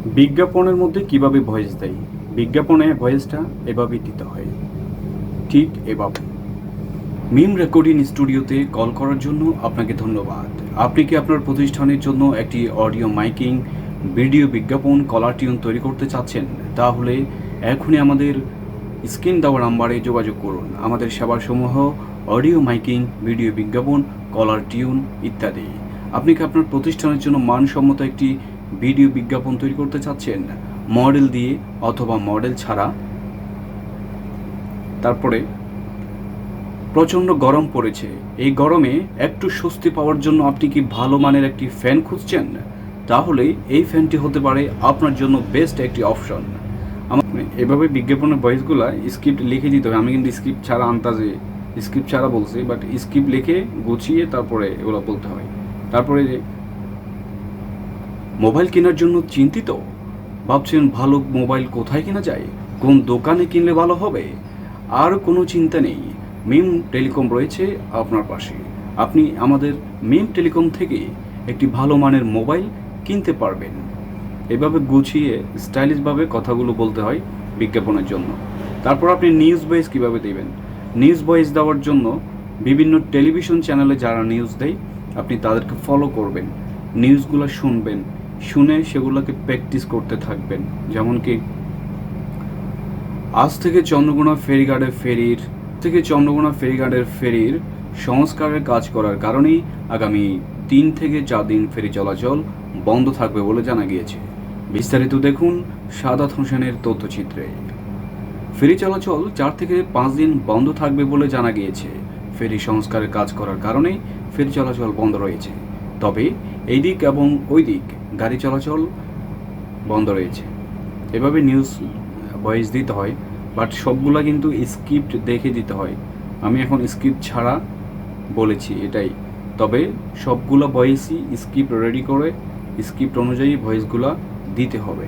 বিজ্ঞাপনের মধ্যে কিভাবে ভয়েস দেয়? বিজ্ঞাপনে ভয়েসটা এভাবেই দিতে হয়, ঠিক এভাবে। মিম রেকর্ডিং স্টুডিওতে কল করার জন্য আপনাকে ধন্যবাদ। আপনি কি আপনার প্রতিষ্ঠানের জন্য একটি অডিও মাইকিং, ভিডিও বিজ্ঞাপন, কলার টিউন তৈরি করতে চাচ্ছেন? তাহলে এখনই আমাদের স্ক্রিন দেওয়া নাম্বারে যোগাযোগ করুন। আমাদের সেবাসমূহ অডিও মাইকিং, ভিডিও বিজ্ঞাপন, কলার টিউন ইত্যাদি। আপনি কি আপনার প্রতিষ্ঠানের জন্য মানসম্মত একটি ভিডিও বিজ্ঞাপন তৈরি করতে চাচ্ছেন, মডেল দিয়ে অথবা মডেল ছাড়া? তারপরে প্রচণ্ড গরম পড়েছে। এই গরমে একটু স্বস্তি পাওয়ার জন্য আপনি কি ভালো মানের একটি ফ্যান খুঁজছেন? তাহলে এই ফ্যানটি হতে পারে আপনার জন্য বেস্ট একটি অপশন। এভাবে বিজ্ঞাপনের ভয়েসগুলো স্ক্রিপ্ট লিখে দিতে হবে। আমি কিন্তু স্ক্রিপ্ট ছাড়া আন্তাজে স্ক্রিপ্ট ছাড়া বলছি, বাট স্ক্রিপ্ট লিখে গুছিয়ে তারপরে এগুলো বলতে হয়। তারপরে মোবাইল কেনার জন্য চিন্তিত? ভাবছেন ভালো মোবাইল কোথায় কেনা যায়, কোন দোকানে কিনলে ভালো হবে? আর কোনো চিন্তা নেই, মিম টেলিকম রয়েছে আপনার পাশে। আপনি আমাদের মিম টেলিকম থেকে একটি ভালো মানের মোবাইল কিনতে পারবেন। এভাবে গুছিয়ে স্টাইলিশভাবে কথাগুলো বলতে হয় বিজ্ঞাপনের জন্য। তারপর আপনি নিউজ ভয়েস কীভাবে দেবেন? নিউজ ভয়েস দেওয়ার জন্য বিভিন্ন টেলিভিশন চ্যানেলে যারা নিউজ দেয় আপনি তাদেরকে ফলো করবেন, নিউজগুলো শুনবেন, শুনে সেগুলোকে প্র্যাকটিস করতে থাকবেন। যেমন কি, আজ থেকে চন্দ্রকোনা ফেরিঘাটের ফেরির সংস্কারের কাজ করার কারণেই আগামী 3 থেকে 4 দিন ফেরি চলাচল বন্ধ থাকবে বলে জানা গিয়েছে। বিস্তারিত দেখুন সাদাত হোসেনের তথ্যচিত্রে। ফেরি চলাচল 4 থেকে 5 দিন বন্ধ থাকবে বলে জানা গিয়েছে। ফেরি সংস্কারের কাজ করার কারণে ফেরি চলাচল বন্ধ রয়েছে। তবে এই দিক এবং ওই দিক গাড়ি চলাচল বন্ধ রয়েছে। এভাবে নিউজ ভয়েস দিতে হয়, বাট সবগুলা কিন্তু স্ক্রিপ্ট দেখে দিতে হয়। আমি এখন স্ক্রিপ্ট ছাড়া বলেছি এটাই। তবে সবগুলো ভয়েসই স্ক্রিপ্ট রেডি করে স্ক্রিপ্ট অনুযায়ী ভয়েসগুলা দিতে হবে।